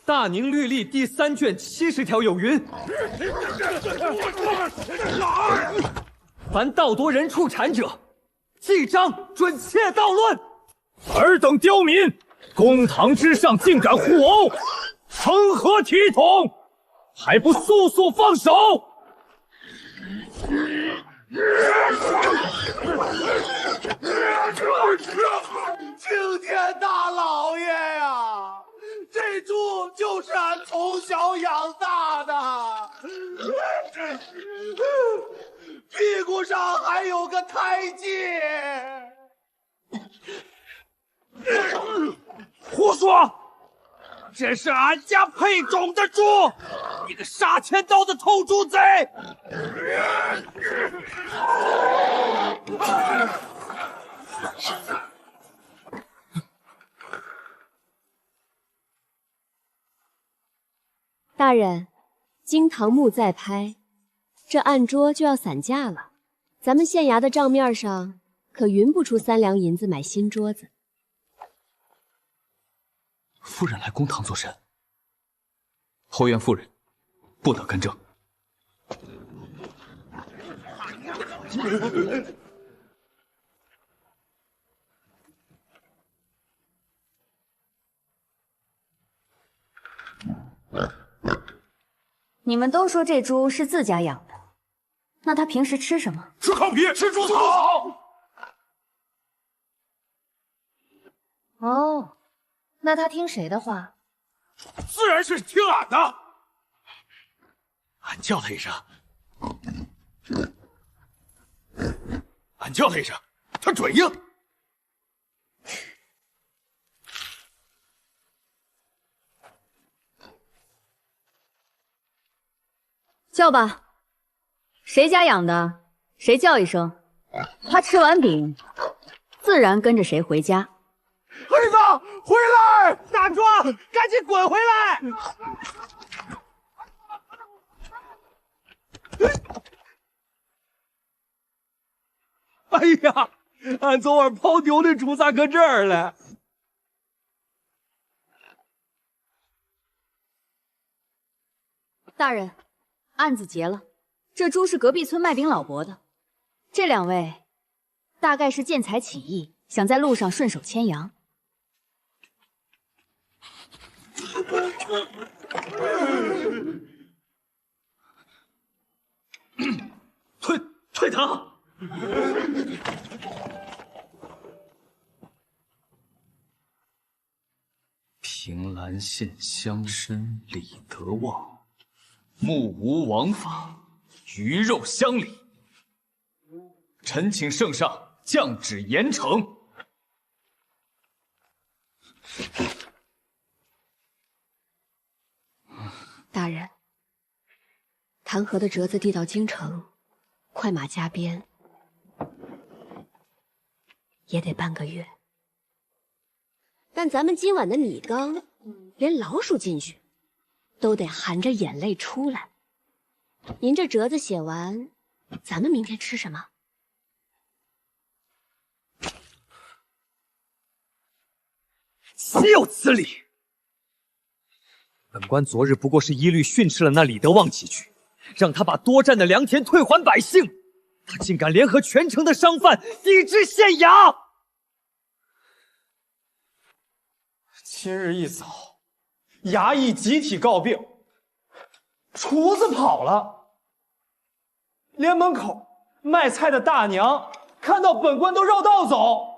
大宁律例第3卷70条有云：凡盗夺人畜产者，记章准切盗论。尔等刁民，公堂之上竟敢互殴，成何体统？还不速速放手！青天大老爷呀，这猪就是俺从小养大的，屁股上还有个胎记。胡说！这是俺家配种的猪，你个杀千刀的偷猪贼！大人，惊堂木再拍，这案桌就要散架了。咱们县衙的账面上可匀不出3两银子买新桌子。夫人来公堂作审，后院夫人不得干政。你们都说这猪是自家养的，那它平时吃什么？吃糠皮，吃猪草。哦，那它听谁的话？自然是听俺的。俺叫他一声，俺叫他一声，他准应。叫吧，谁家养的，谁叫一声，他吃完饼，自然跟着谁回家。儿子，回来！大壮，赶紧滚回来！哎呀，俺昨晚跑丢的猪咋搁这儿了？大人，案子结了，这猪是隔壁村卖饼老伯的，这2位大概是见财起意，想在路上顺手牵羊。退堂！平兰县乡绅李德旺，目无王法，鱼肉乡里。臣请圣上降旨严惩。大人，弹劾的折子递到京城，快马加鞭，也得半个月。但咱们今晚的米缸，连老鼠进去都得含着眼泪出来。您这折子写完，咱们明天吃什么？岂有此理！本官昨日不过是一律训斥了那李德旺几句，让他把多占的良田退还百姓，他竟敢联合全城的商贩抵制县衙。今日一早，衙役集体告病，厨子跑了，连门口卖菜的大娘看到本官都绕道走。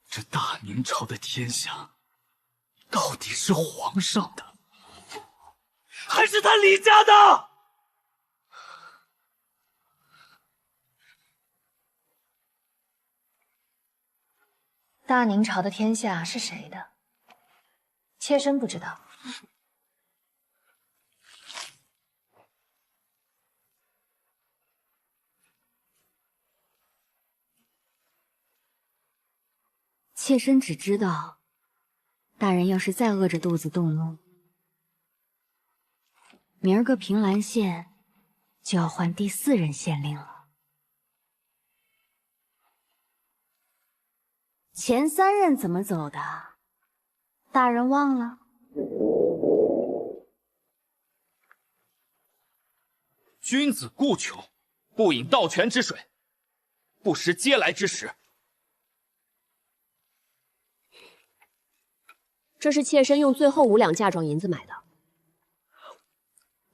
这大明朝的天下，到底是皇上的，还是他李家的？大宁朝的天下是谁的？妾身不知道。妾身只知道，大人要是再饿着肚子动怒，明儿个平兰县就要换第4任县令了。前3任怎么走的？大人忘了？君子固穷，不饮盗泉之水，不食嗟来之食。这是妾身用最后5两嫁妆银子买的，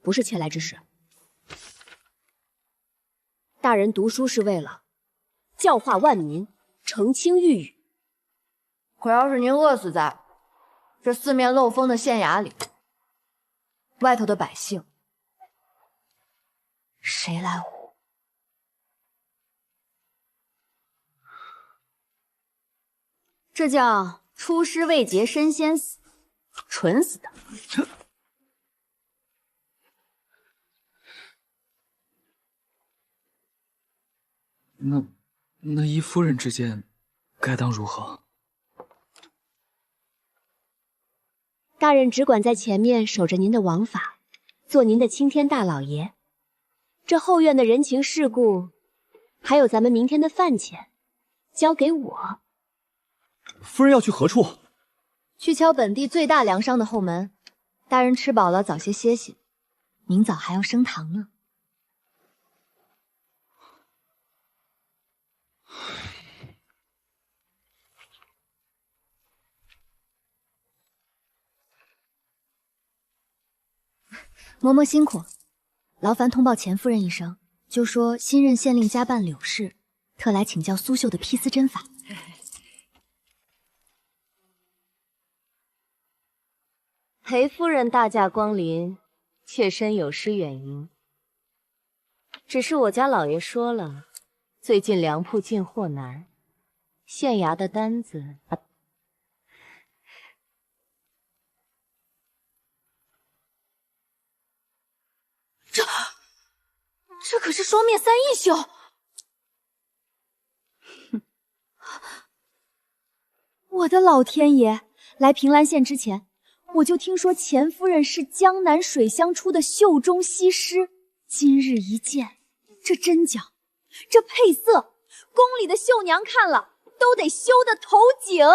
不是嗟来之食。大人读书是为了教化万民，澄清狱语。可要是您饿死在这四面漏风的县衙里，外头的百姓谁来护？这叫出师未捷身先死，蠢死的。那依夫人之见，该当如何？大人只管在前面守着您的王法，做您的青天大老爷。这后院的人情世故，还有咱们明天的饭钱，交给我。夫人要去何处？去敲本地最大粮商的后门。大人吃饱了，早些歇息，明早还要升堂呢。嬷嬷辛苦，劳烦通报钱夫人一声，就说新任县令家办柳氏，特来请教苏绣的披丝针法。裴夫人大驾光临，妾身有失远迎。只是我家老爷说了，最近粮铺进货难，县衙的单子这可是双面三义绣。我的老天爷！来平兰县之前，我就听说钱夫人是江南水乡出的绣中西施。今日一见，这针脚，这配色，宫里的绣娘看了都得羞得头颈。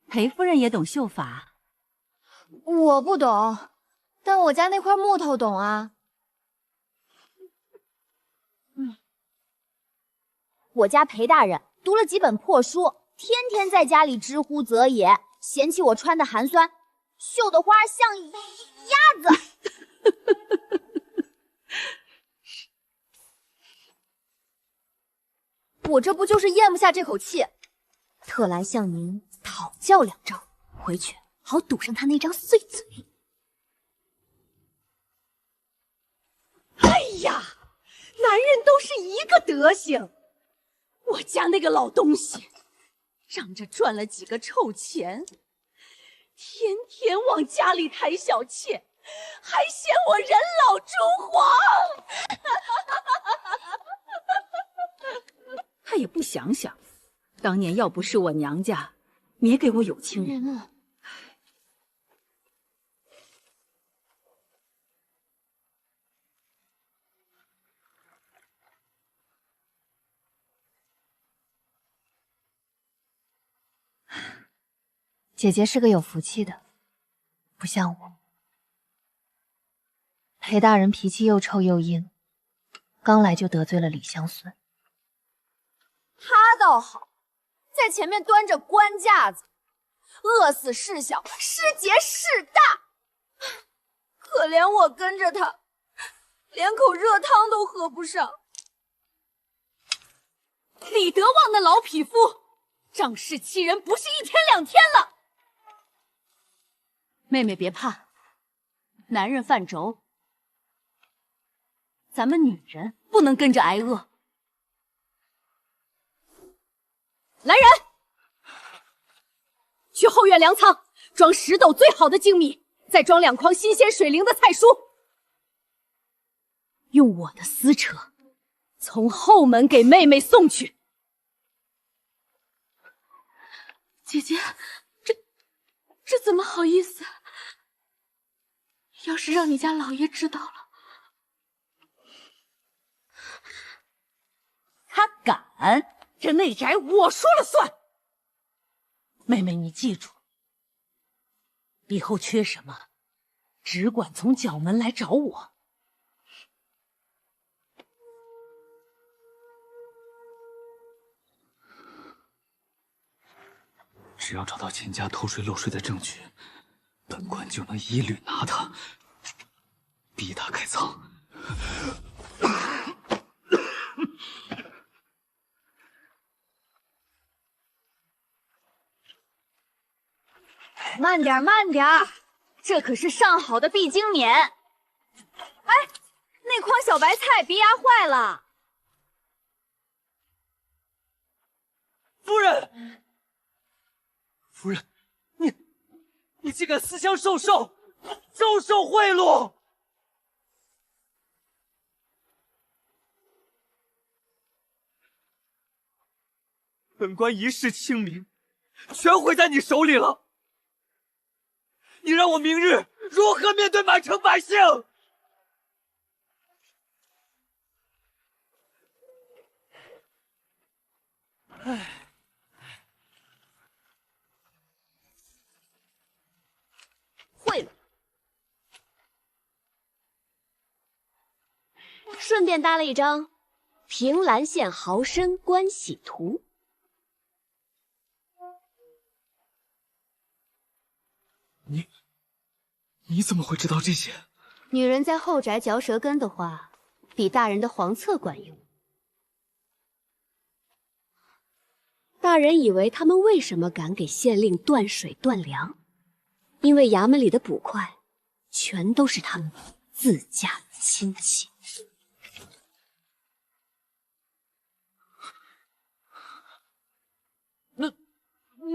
裴夫人也懂绣法？我不懂，但我家那块木头懂啊。我家裴大人读了几本破书，天天在家里知乎则也，嫌弃我穿的寒酸，绣的花像鸭子。我这不就是咽不下这口气，特来向您讨教2招，回去好堵上他那张碎嘴。哎呀，男人都是一个德行。我家那个老东西，仗着赚了几个臭钱，天天往家里抬小妾，还嫌我人老珠黄。他也不想想，当年要不是我娘家没给我有情人，姐姐是个有福气的，不像我。裴大人脾气又臭又硬，刚来就得罪了李香孙。他倒好，在前面端着官架子，饿死事小，失节事大。可怜我跟着他，连口热汤都喝不上。李德旺那老匹夫，仗势欺人，不是1天2天了。妹妹别怕，男人犯轴，咱们女人不能跟着挨饿。来人，去后院粮仓装10斗最好的精米，再装2筐新鲜水灵的菜蔬，用我的私车从后门给妹妹送去。姐姐，这怎么好意思？要是让你家老爷知道了，他敢这内宅我说了算。妹妹，你记住，以后缺什么，只管从角门来找我。只要找到钱家偷税漏税的证据，本官就能一律拿他，逼他开仓。慢点，慢点，这可是上好的必经免。哎，那筐小白菜别压坏了。夫人，夫人，你竟敢私相授受，收受贿赂！本官一世清明，全毁在你手里了。你让我明日如何面对满城百姓？唉，贿赂，顺便搭了一张平兰县豪绅关系图。你怎么会知道这些？女人在后宅嚼舌根的话，比大人的黄册管用。大人以为他们为什么敢给县令断水断粮？因为衙门里的捕快全都是他们自家的亲戚。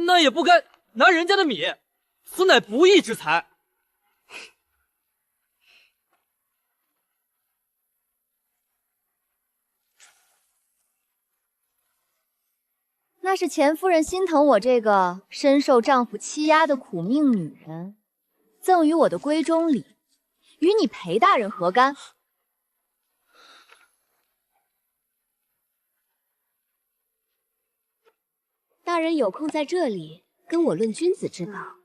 那也不该拿人家的米，此乃不义之财。那是钱夫人心疼我这个深受丈夫欺压的苦命女人，赠予我的闺中礼，与你裴大人何干？大人有空在这里跟我论君子之道，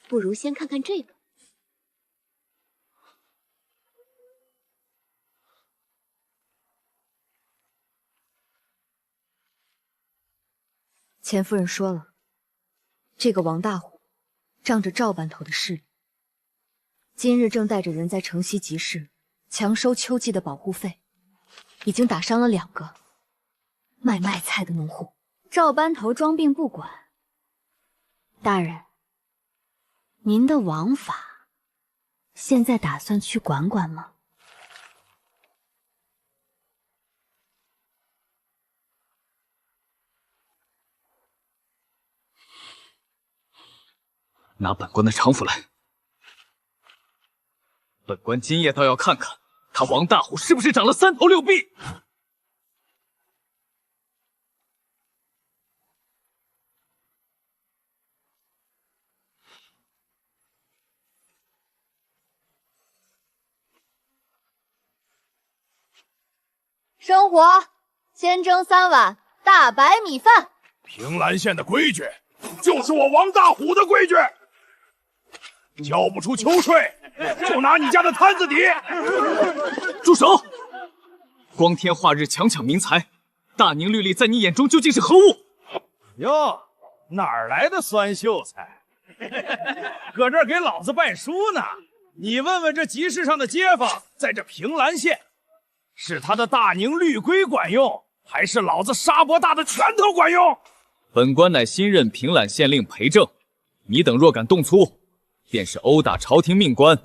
不如先看看这个。钱夫人说了，这个王大虎仗着赵班头的势力，今日正带着人在城西集市强收秋季的保护费，已经打伤了2个卖麦菜的农户。赵班头装病不管，大人，您的王法现在打算去管管吗？拿本官的长斧来，本官今夜倒要看看他王大虎是不是长了3头6臂。生火，先蒸3碗大白米饭。平兰县的规矩，就是我王大虎的规矩。交不出秋税，就拿你家的摊子抵。住手！光天化日强抢民财，大宁律例在你眼中究竟是何物？哟，哪儿来的酸秀才？搁这儿给老子拜书呢？你问问这集市上的街坊，在这平兰县，是他的大宁律规管用，还是老子沙伯大的拳头管用？本官乃新任平览县令裴正，你等若敢动粗，便是殴打朝廷命官，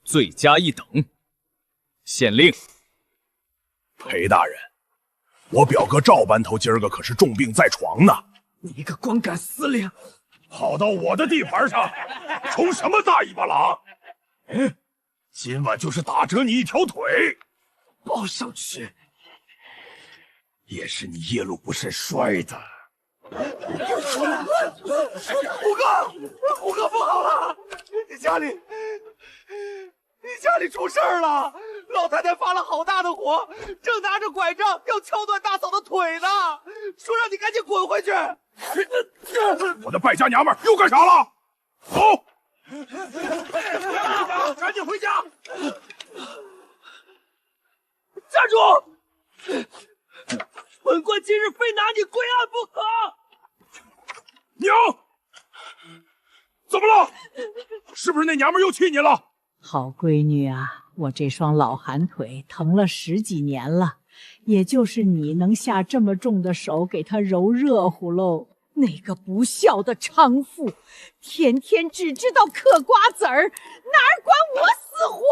罪加一等。县令，裴大人，我表哥赵班头今儿个可是重病在床呢。你个光杆司令，跑到我的地盘上，充什么大尾巴狼？今晚就是打折你一条腿，抱上去。也是你夜路不慎摔的。虎哥不好了，你家里出事儿了，老太太发了好大的火，正拿着拐杖要敲断大嫂的腿呢，说让你赶紧滚回去。我的败家娘们儿又干啥了？走，赶紧回家！站住！本官今日非拿你归案不可。娘，怎么了？是不是那娘们又气你了？好闺女啊，我这双老寒腿疼了10几年了，也就是你能下这么重的手给她揉热乎喽。那个不孝的娼妇，天天只知道嗑瓜子儿，哪管我死活！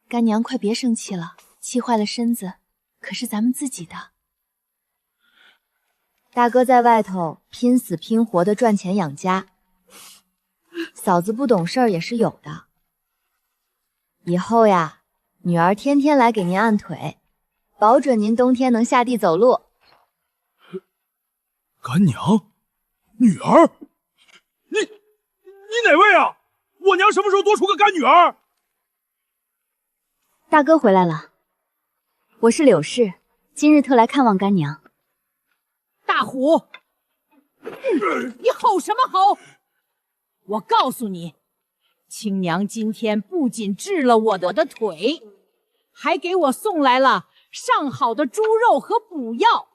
干娘，快别生气了，气坏了身子，可是咱们自己的。大哥在外头拼死拼活的赚钱养家，嫂子不懂事儿也是有的。以后呀，女儿天天来给您按腿，保准您冬天能下地走路。干娘，女儿，你哪位啊？我娘什么时候多出个干女儿？大哥回来了，我是柳氏，今日特来看望干娘。大虎，你吼什么吼？我告诉你，亲娘今天不仅治了我的腿，还给我送来了上好的猪肉和补药。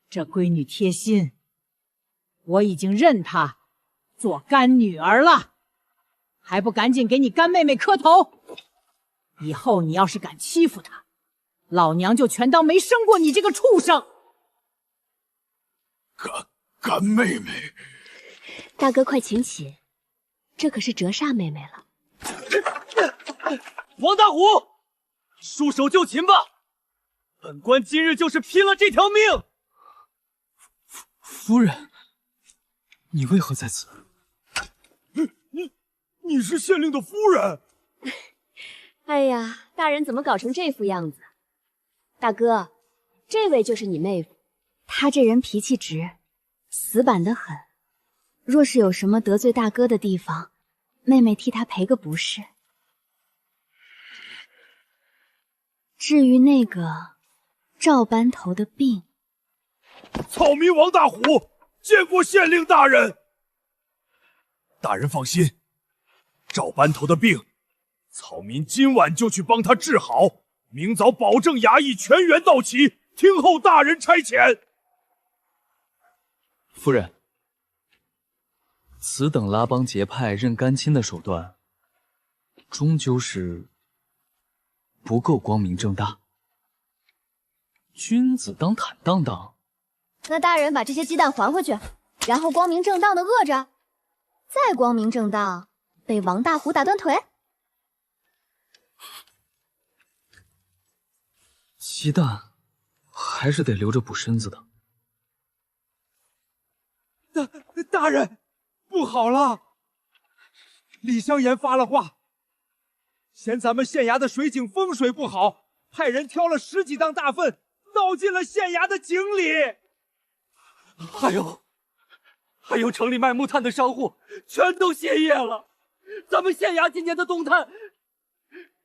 这闺女贴心，我已经认她做干女儿了，还不赶紧给你干妹妹磕头？以后你要是敢欺负她，老娘就全当没生过你这个畜生！干妹妹，大哥快请起，这可是折煞妹妹了。王大虎，束手就擒吧！本官今日就是拼了这条命。夫人，你为何在此？你是县令的夫人？哎呀，大人怎么搞成这副样子？大哥，这位就是你妹夫，她这人脾气直，死板得很。若是有什么得罪大哥的地方，妹妹替他赔个不是。至于那个赵班头的病，草民王大虎见过县令大人。大人放心，赵班头的病，草民今晚就去帮他治好，明早保证衙役全员到齐，听候大人差遣。夫人，此等拉帮结派、认干亲的手段，终究是不够光明正大。君子当坦荡荡。那大人把这些鸡蛋还回去，然后光明正大的饿着，再光明正大被王大虎打断腿。鸡蛋还是得留着补身子的。大人，不好了！李香言发了话，嫌咱们县衙的水井风水不好，派人挑了10几担大粪倒进了县衙的井里。还有城里卖木炭的商户全都歇业了，咱们县衙今年的冬炭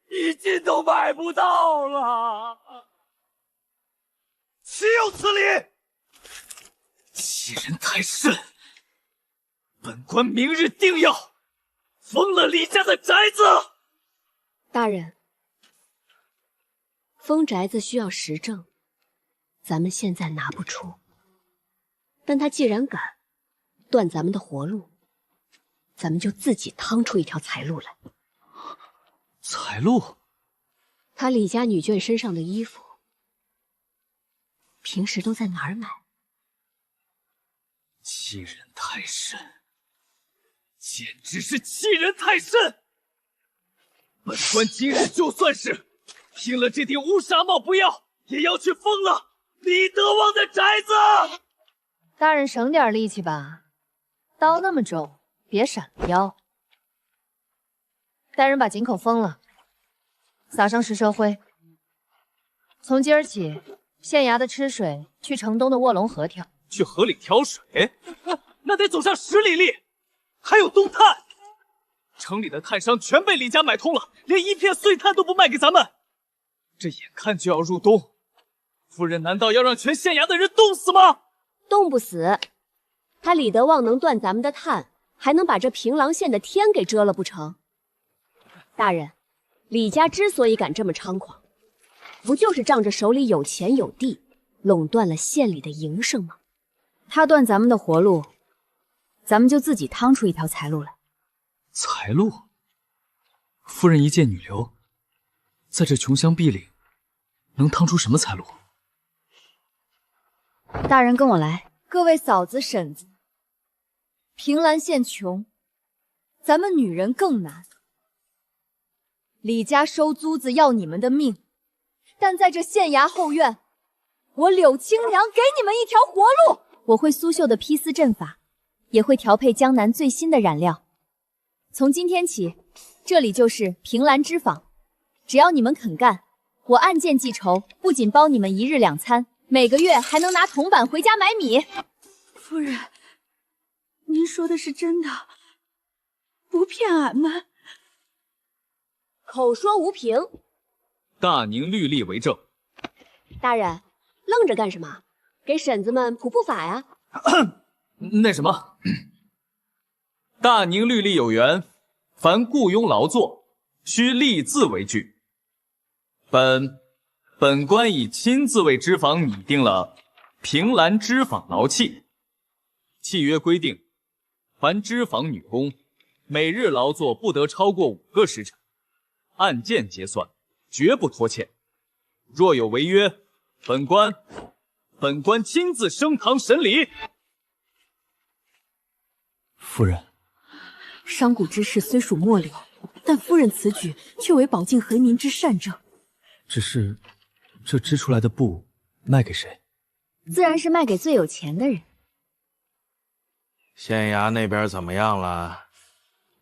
1斤都买不到了。岂有此理！欺人太甚！本官明日定要封了李家的宅子。大人，封宅子需要实证，咱们现在拿不出。但他既然敢断咱们的活路，咱们就自己趟出一条财路来。财路？他李家女眷身上的衣服，平时都在哪儿买？欺人太甚，简直是欺人太甚！本官今日就算是拼了这顶乌纱帽不要，也要去封了李德旺的宅子！大人省点力气吧，刀那么重，别闪了腰。大人把井口封了，撒上石蛇灰。从今儿起，县衙的吃水去城东的卧龙河挑。去河里挑水，那得走上10里地，还有冬炭。城里的炭商全被李家买通了，连一片碎炭都不卖给咱们。这眼看就要入冬，夫人难道要让全县衙的人冻死吗？冻不死，他李德旺能断咱们的炭，还能把这平狼县的天给遮了不成？大人，李家之所以敢这么猖狂，不就是仗着手里有钱有地，垄断了县里的营生吗？他断咱们的活路，咱们就自己趟出一条财路来。财路？夫人一介女流，在这穷乡僻岭，能趟出什么财路？大人跟我来，各位嫂子婶子，平兰县穷，咱们女人更难。李家收租子要你们的命，但在这县衙后院，我柳青娘给你们一条活路。我会苏绣的披丝阵法，也会调配江南最新的染料。从今天起，这里就是平兰织坊，只要你们肯干，我按件计酬，不仅包你们1日2餐，每个月还能拿铜板回家买米。夫人，您说的是真的，不骗俺们？口说无凭。大宁律例为证。大人，愣着干什么？给婶子们普法呀！那什么，大宁律例有源，凡雇佣劳作，须立字为据。本官已亲自为织坊拟定了平兰织坊劳契，契约规定，凡织坊女工每日劳作不得超过5个时辰，按件结算，绝不拖欠。若有违约，本官亲自升堂审理。夫人，商贾之事虽属末流，但夫人此举却为保境和民之善政。只是这织出来的布卖给谁？自然是卖给最有钱的人。县衙那边怎么样了？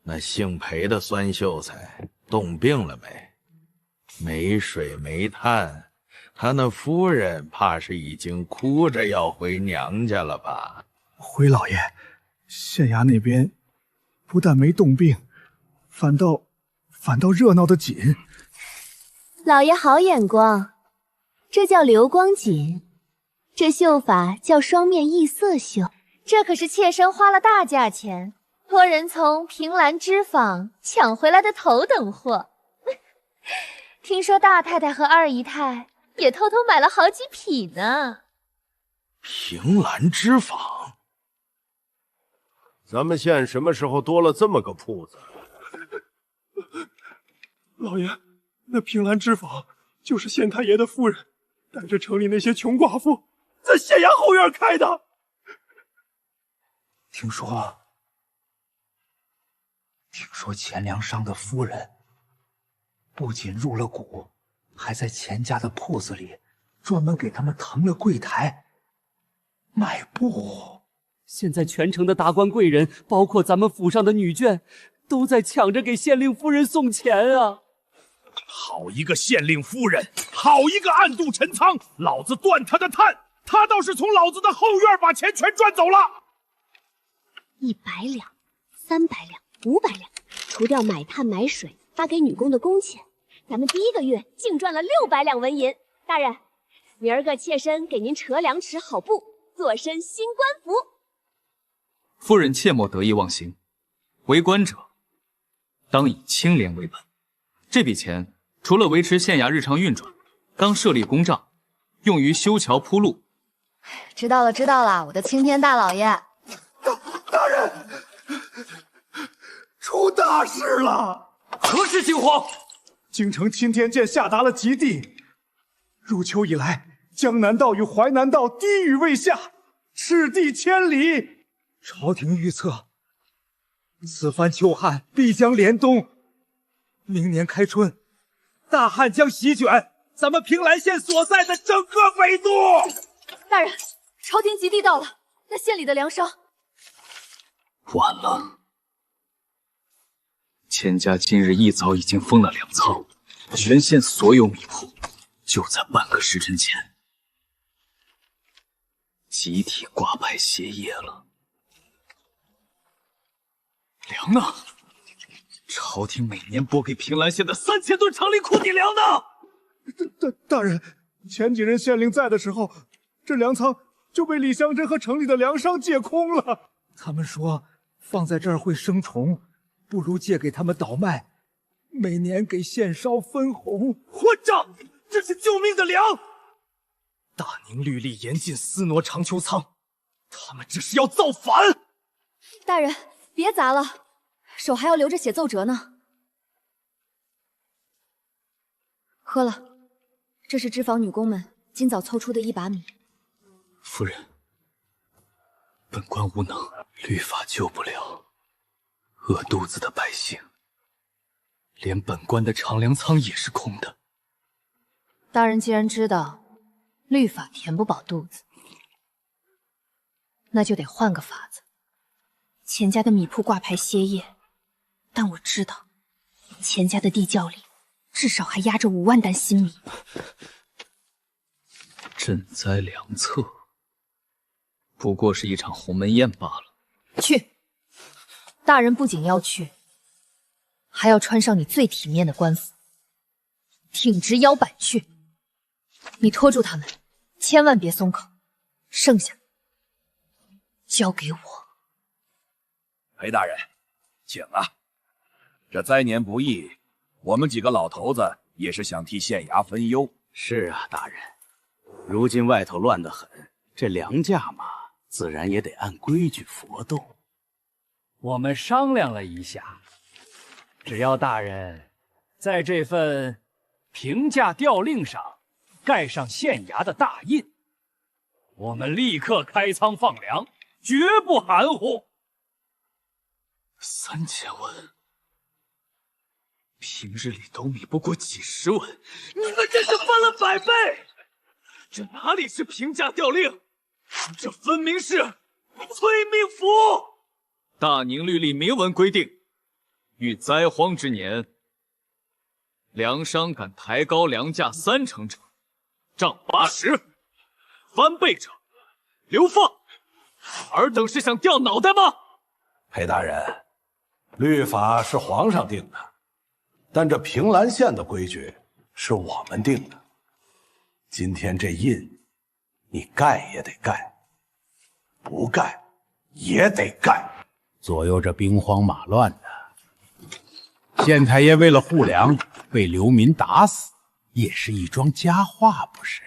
那姓裴的酸秀才冻病了没？没水没炭。他那夫人怕是已经哭着要回娘家了吧？回老爷，县衙那边不但没冻病，反倒热闹的紧。老爷好眼光，这叫流光锦，这绣法叫双面异色绣，这可是妾身花了大价钱，托人从平兰织坊抢回来的头等货。听说大太太和二姨太也偷偷买了好几匹呢。平兰织坊，咱们县什么时候多了这么个铺子？老爷，那平兰织坊就是县太爷的夫人带着城里那些穷寡妇在县衙后院开的。听说钱粮商的夫人不仅入了股，还在钱家的铺子里专门给他们腾了柜台卖布。现在全城的达官贵人，包括咱们府上的女眷，都在抢着给县令夫人送钱啊！好一个县令夫人，好一个暗度陈仓！老子断他的炭，他倒是从老子的后院把钱全赚走了。100两、300两、500两，除掉买炭买水发给女工的工钱，咱们第1个月净赚了600两纹银。大人，明儿个妾身给您扯2尺好布，做身新官服。夫人切莫得意忘形，为官者当以清廉为本。这笔钱除了维持县衙日常运转，当设立公账，用于修桥铺路。知道了，我的青天大老爷。大人，出大事了！何事惊慌？京城钦天监下达了急令，入秋以来，江南道与淮南道滴雨未下，赤地千里。朝廷预测，此番秋旱必将连冬，明年开春，大旱将席卷咱们平兰县所在的整个北都。大人，朝廷急地到了，那县里的粮商……晚了，钱家今日一早已经封了粮仓，全县所有米铺就在半个时辰前集体挂牌歇业了。粮呢？朝廷每年拨给平兰县的3000吨长力库底粮呢。大人，前几任县令在的时候，这粮仓就被李香珍和城里的粮商借空了。他们说放在这儿会生虫，不如借给他们倒卖，每年给县烧分红。混账！这是救命的粮！大宁律例严禁私挪长秋仓，他们这是要造反！大人，别砸了，手还要留着写奏折呢。喝了，这是脂坊女工们今早凑出的1把米。夫人，本官无能，律法救不了饿肚子的百姓，连本官的长粮仓也是空的。大人既然知道律法填不饱肚子，那就得换个法子。钱家的米铺挂牌歇业，但我知道钱家的地窖里至少还压着5万担新米。赈灾良策，不过是一场鸿门宴罢了。去，大人不仅要去，还要穿上你最体面的官服，挺直腰板去。你拖住他们，千万别松口，剩下交给我。裴大人，请啊！这灾年不易，我们几个老头子也是想替县衙分忧。是啊，大人，如今外头乱得很，这粮价嘛，自然也得按规矩活动。我们商量了一下，只要大人在这份平价调令上盖上县衙的大印，我们立刻开仓放粮，绝不含糊。3000文，平日里斗米不过几10文，你们这是翻了100倍！这哪里是平价调令，这分明是催命符！大宁律例明文规定，遇灾荒之年，粮商敢抬高粮价30%者，杖80，翻倍者流放。尔等是想掉脑袋吗？裴大人，律法是皇上定的，但这平兰县的规矩是我们定的。今天这印，你盖也得盖，不盖也得盖。左右这兵荒马乱的，县太爷为了护粮被流民打死，也是一桩佳话，不是？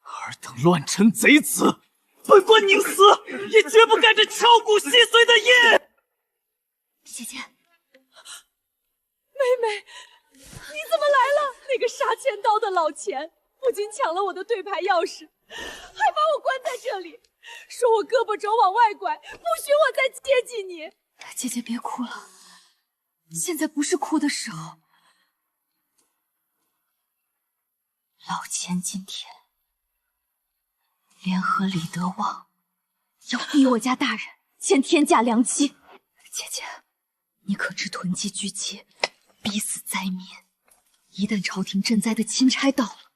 尔等乱臣贼子，本官宁死也绝不盖这敲骨吸髓的印！姐姐，妹妹，你怎么来了？那个杀千刀的老钱不仅抢了我的对牌钥匙，还把我关在这里，说我胳膊肘往外拐，不许我再接近你。姐姐别哭了，现在不是哭的时候。老钱今天联合李德旺，要逼我家大人签天价粮期。姐姐，你可知囤积居奇，逼死灾民？一旦朝廷赈灾的钦差到了，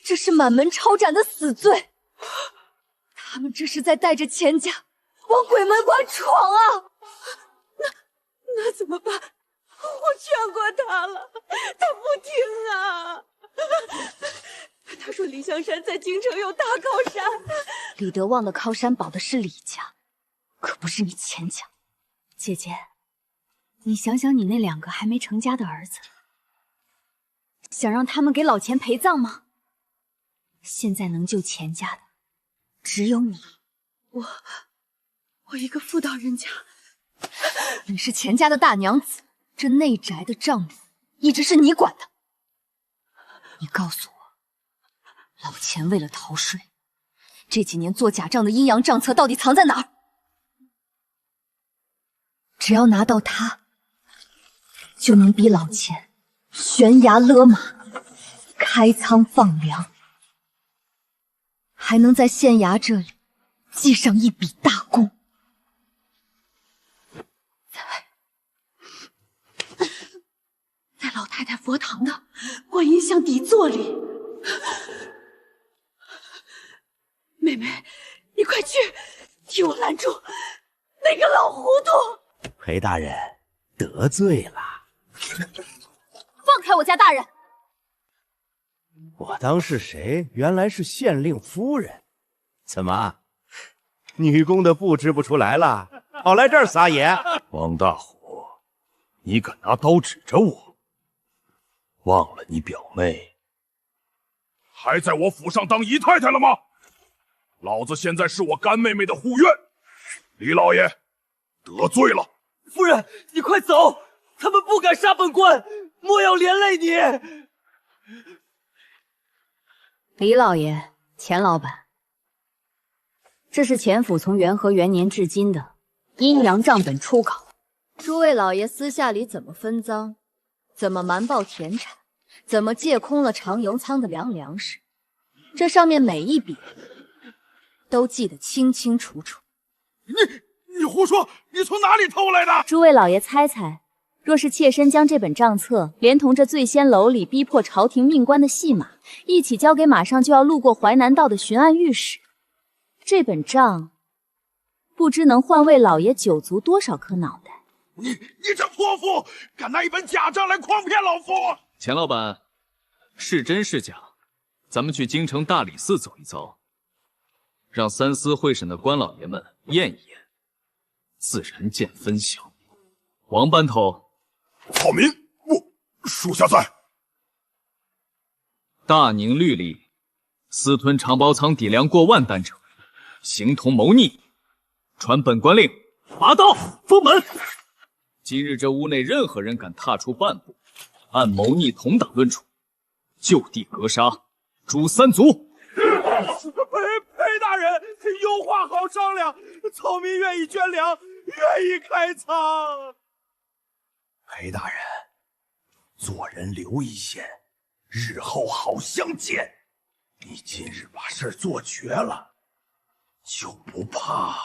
这是满门抄斩的死罪。他们这是在带着钱家往鬼门关闯啊！那怎么办？我劝过他了，他不听啊。他说李香山在京城有大靠山。李德旺的靠山保的是李家，可不是你钱家。姐姐，你想想你那2个还没成家的儿子，想让他们给老钱陪葬吗？现在能救钱家的只有你。我一个妇道人家，你是钱家的大娘子，这内宅的账目一直是你管的。你告诉我，老钱为了逃税，这几年做假账的阴阳账册到底藏在哪儿？只要拿到它，就能逼老钱悬崖勒马，开仓放粮，还能在县衙这里记上一笔大功。在老太太佛堂的观音像底座里。妹妹，你快去替我拦住那个老糊涂！裴大人，得罪了。放开我家大人！我当是谁？原来是县令夫人。怎么，女宫的不知不出来了，跑来这儿撒野？王大虎，你敢拿刀指着我？忘了你表妹还在我府上当姨太太了吗？老子现在是我干妹妹的护院，李老爷得罪了。夫人，你快走，他们不敢杀本官，莫要连累你。李老爷，钱老板，这是钱府从元和元年至今的阴阳账本初稿。诸位老爷私下里怎么分赃，怎么瞒报田产，怎么借空了长油仓的粮食，这上面每一笔都记得清清楚楚。你胡说！你从哪里偷来的？诸位老爷猜猜，若是妾身将这本账册连同这醉仙楼里逼迫朝廷命官的戏码一起交给马上就要路过淮南道的巡按御史，这本账不知能换位老爷九族多少颗脑袋。你这泼妇，敢拿一本假账来诓骗老夫！钱老板，是真是假？咱们去京城大理寺走一遭，让三司会审的官老爷们验一验，自然见分晓。王班头，草民，我属下在。大宁律例，私吞长包仓底粮过万担者，形同谋逆。传本官令，拔刀封门。今日这屋内任何人敢踏出半步，按谋逆同党论处，就地格杀，诛三族。裴大人，有话好商量，草民愿意捐粮，愿意开仓。裴大人，做人留一线，日后好相见。你今日把事做绝了，就不怕。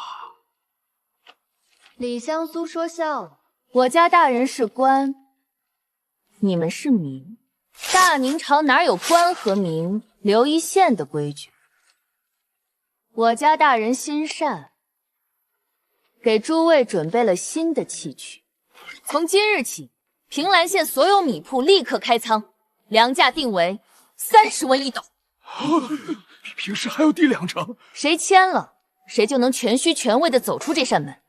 李香苏说笑了，我家大人是官，你们是民。大宁朝哪有官和民留一线的规矩？我家大人心善，给诸位准备了新的器具。从今日起，平兰县所有米铺立刻开仓，粮价定为30文一斗，比平时还要低2成。谁签了，谁就能全虚全位的走出这扇门。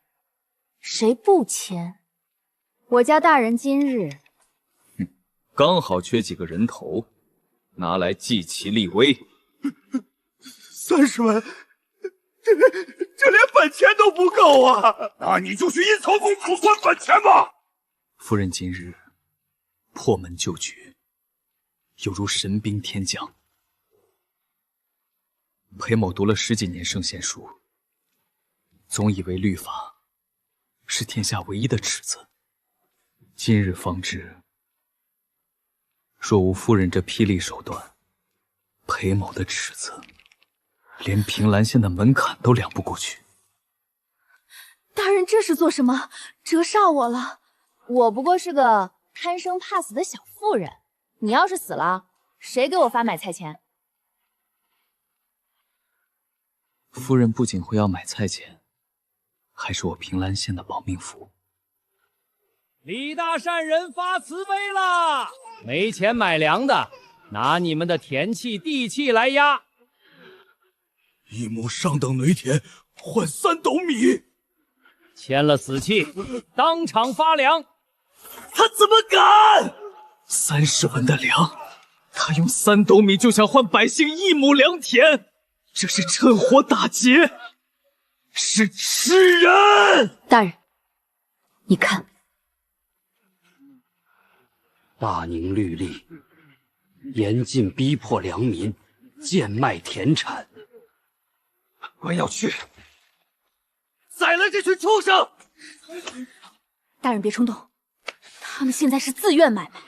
谁不签，我家大人今日刚好缺几个人头，拿来祭旗立威。30文，这连本钱都不够啊！那你就去阴曹公府还本钱吧。夫人今日破门救绝，犹如神兵天降。裴某读了10几年圣贤书，总以为律法是天下唯一的尺子，今日方知，若无夫人这霹雳手段，裴某的尺子连平兰县的门槛都量不过去。大人这是做什么？折煞我了。我不过是个贪生怕死的小妇人，你要是死了，谁给我发买菜钱？夫人不仅会要买菜钱，还是我平兰县的保命符。李大善人发慈悲啦！没钱买粮的，拿你们的田契、地契来押。一亩上等煤田换3斗米，签了死契，当场发粮。他怎么敢？30文的粮，他用3斗米就想换百姓1亩良田，这是趁火打劫，是吃人！大人，你看，大宁律例严禁逼迫良民贱卖田产。本官要去宰了这群畜生！大人别冲动，他们现在是自愿买卖，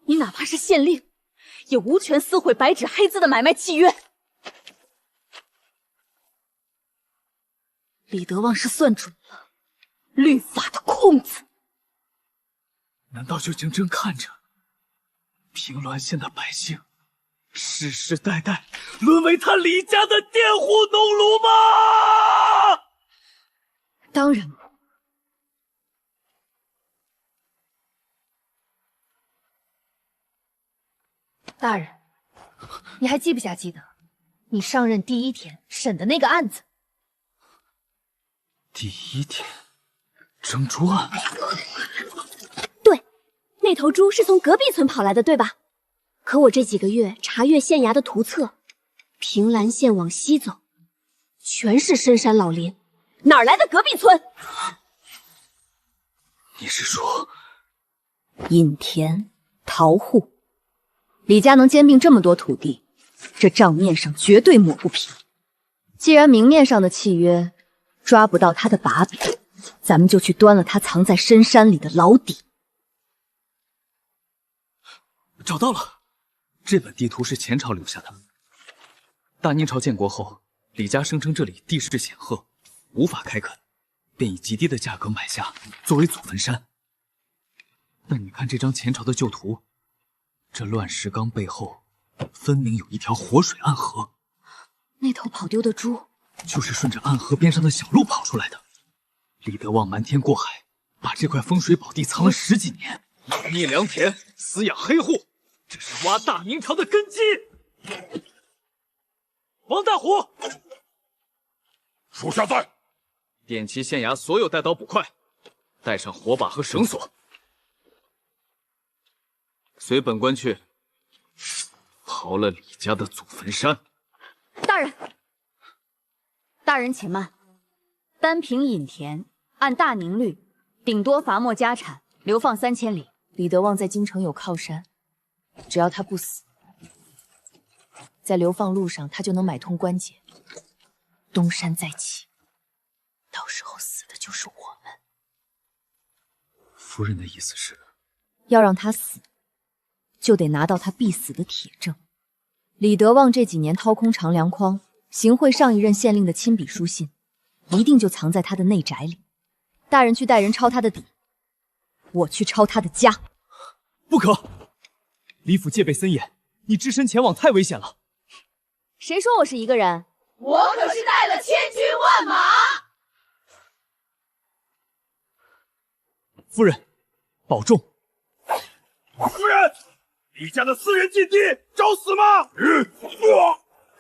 你哪怕是县令，也无权撕毁白纸黑字的买卖契约。李德旺是算准了律法的空子，难道就睁睁看着平峦县的百姓世世代代沦为他李家的佃户农奴吗？当然不。大人，你还记不记得你上任第1天审的那个案子？第1天，蒸猪案。对，那头猪是从隔壁村跑来的，对吧？可我这几个月查阅县衙的图册，平兰县往西走，全是深山老林，哪来的隔壁村？你是说，尹田、桃户，李家能兼并这么多土地，这账面上绝对抹不平。既然明面上的契约抓不到他的把柄，咱们就去端了他藏在深山里的老底。找到了，这本地图是前朝留下的。大明朝建国后，李家声称这里地势显赫，无法开垦，便以极低的价格买下，作为祖坟山。但你看这张前朝的旧图，这乱石岗背后分明有一条活水暗河。那头跑丢的猪，就是顺着暗河边上的小路跑出来的。李德旺瞒天过海，把这块风水宝地藏了10几年，湮灭良田，饲养黑户，这是挖大明朝的根基。王大虎，属下在。点齐县衙所有带刀捕快，带上火把和绳索，随本官去刨了李家的祖坟山。大人，大人且慢。单凭尹田，按大宁律，顶多罚没家产，流放3000里。李德旺在京城有靠山，只要他不死，在流放路上他就能买通关节，东山再起。到时候死的就是我们。夫人的意思是，要让他死，就得拿到他必死的铁证。李德旺这几年掏空长粮筐，行贿上一任县令的亲笔书信，一定就藏在他的内宅里。大人去带人抄他的底，我去抄他的家。不可！李府戒备森严，你只身前往太危险了。谁说我是一个人？我可是带了千军万马。夫人，保重。夫人，李家的私人禁地，找死吗？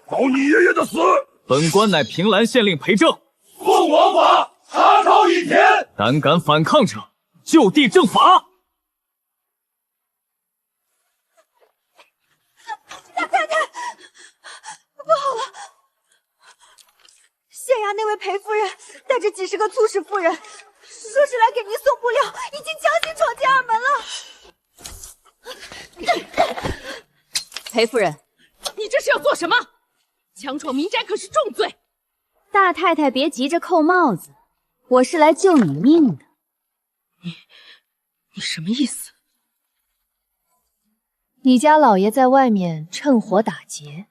找你爷爷的死！本官乃平兰县令裴正，奉王法，查抄尹田。胆敢反抗者，就地正法。大太太，不好了！县衙那位裴夫人带着几十个粗使妇人，说是来给您送布料，已经强行闯进二门了。裴夫人，你这是要做什么？强闯民宅可是重罪。大太太别急着扣帽子，我是来救你命的。你什么意思？你家老爷在外面趁火打劫，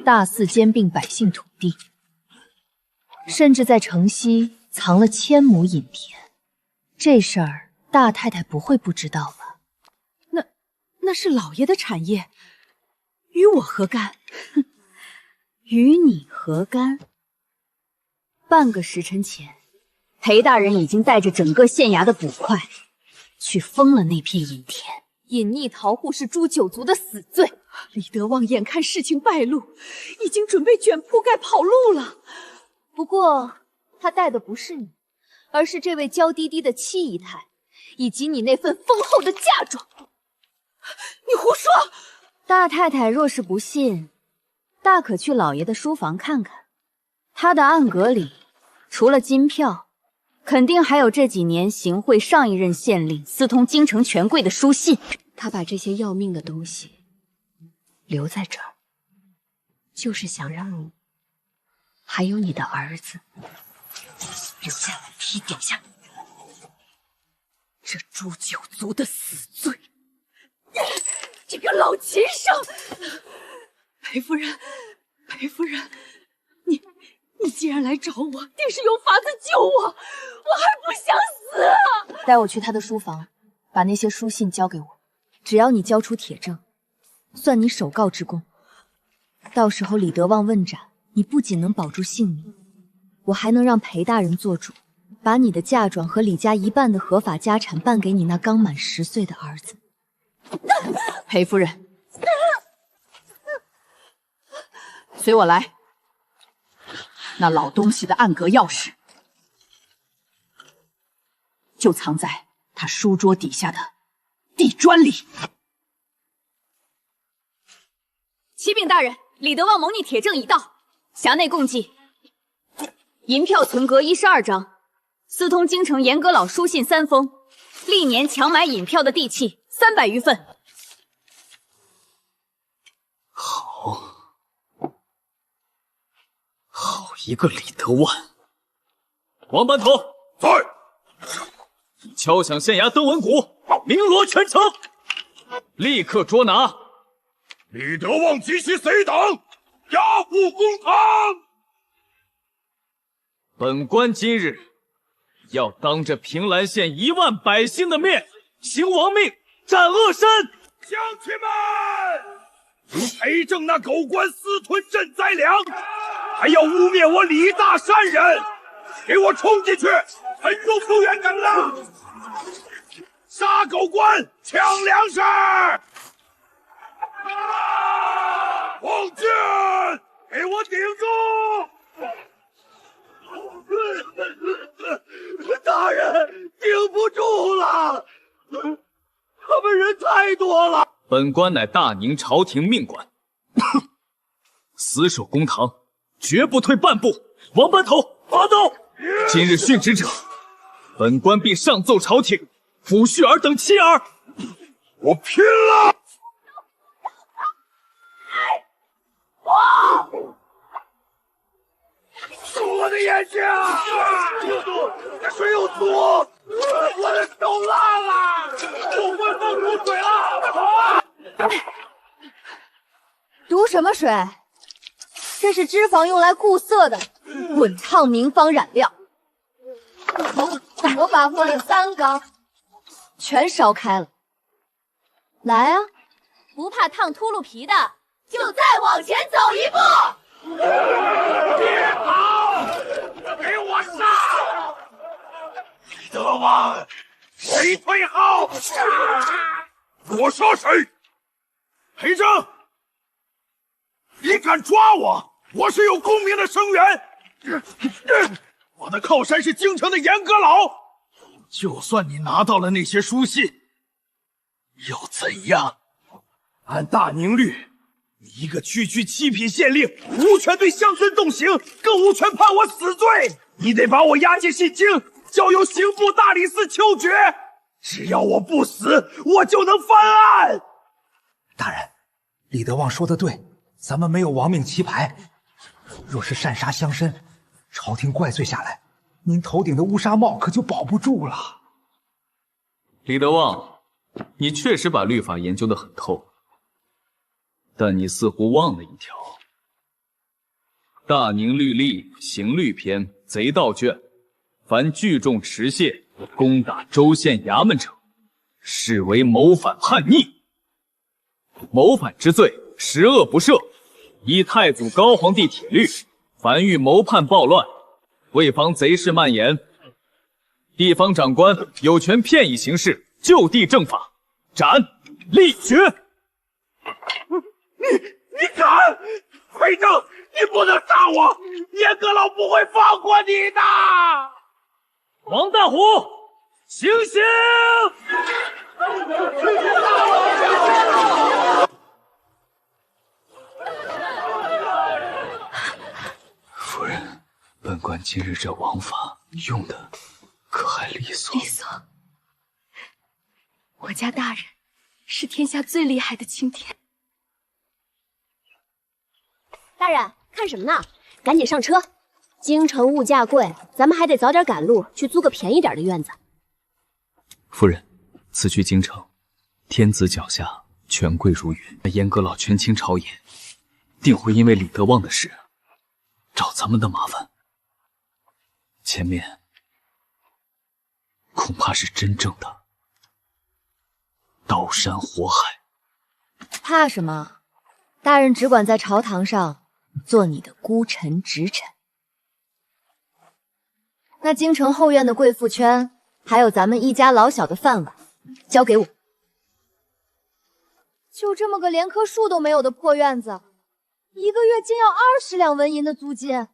大肆兼并百姓土地，甚至在城西藏了1000亩尹田。这事儿大太太不会不知道吧？那是老爷的产业，与我何干？与你何干？半个时辰前，裴大人已经带着整个县衙的捕快去封了那片尹田。隐匿逃户是诛九族的死罪。李德旺眼看事情败露，已经准备卷铺盖跑路了。不过他带的不是你，而是这位娇滴滴的七姨太，以及你那份丰厚的嫁妆。你胡说！大太太若是不信，大可去老爷的书房看看，他的案阁里除了金票，肯定还有这几年行贿上一任县令私通京城权贵的书信。他把这些要命的东西留在这儿，就是想让你还有你的儿子留下来提点下这诛九族的死罪。这个老禽生！裴夫人，裴夫人，你既然来找我，定是有法子救我，我还不想死啊！带我去他的书房，把那些书信交给我。只要你交出铁证，算你首告之功。到时候李德旺问斩，你不仅能保住性命，我还能让裴大人做主，把你的嫁妆和李家1半的合法家产办给你那刚满10岁的儿子。裴夫人，随我来。那老东西的暗格钥匙，就藏在他书桌底下的地砖里。启禀大人，李德旺谋逆铁证已到，匣内共计银票存格12张，私通京城严阁老书信3封，历年强买银票的地契300余份。好一个李德万！王班头在，敲响县衙登闻鼓，鸣锣全城，立刻捉拿李德旺及其贼党，押赴公堂。本官今日要当着平兰县1万百姓的面，行王命，斩恶山。乡亲们，你裴正那狗官私吞赈灾粮，还要污蔑我李大山人，给我冲进去，陈州复原梗了，杀狗官，抢粮食！红军，给我顶住！大人，顶不住了，他们人太多了。本官乃大宁朝廷命官，死守公堂，绝不退半步。王班头，发动！今日殉职者，本官必上奏朝廷，抚恤尔等妻儿。我拼了！我的眼睛！这水有毒！我的手烂了！狗官放毒水了！毒什么水？这是脂肪用来固色的滚烫凝方染料。我把放了3缸，全烧开了。来啊，不怕烫秃噜皮的，就再往前走一步。别跑！给我杀！李德旺，谁退后？我杀谁？裴正，你敢抓我？我是有功名的生源，我的靠山是京城的严阁老。就算你拿到了那些书信，又怎样？按大宁律，你一个区七品县令，无权对乡绅动刑，更无权判我死罪。你得把我押进信京，交由刑部大理寺秋决。只要我不死，我就能翻案。大人，李德旺说的对，咱们没有亡命旗牌，若是擅杀乡绅，朝廷怪罪下来，您头顶的乌纱帽可就保不住了。李德旺，你确实把律法研究得很透，但你似乎忘了一条：大宁律例刑律篇贼盗卷，凡聚众持械攻打州县衙门者，视为谋反叛逆。谋反之罪，十恶不赦。依太祖高皇帝铁律，凡遇谋叛暴乱，为防贼事蔓延，地方长官有权片以行事，就地正法，斩立决。你敢！裴正，你不能杀我！严阁老不会放过你的！王大虎，行刑！夫人，本官今日这王法用的可还利索？利索。我家大人是天下最厉害的青天。大人，看什么呢？赶紧上车！京城物价贵，咱们还得早点赶路，去租个便宜点的院子。夫人，此去京城，天子脚下权贵如云，严阁老权倾朝野，定会因为李德旺的事找咱们的麻烦。前面恐怕是真正的刀山火海。怕什么？大人只管在朝堂上做你的孤臣直臣。那京城后院的贵妇圈，还有咱们一家老小的饭碗，交给我。就这么个连棵树都没有的破院子， 1个月竟要20两纹银的租金，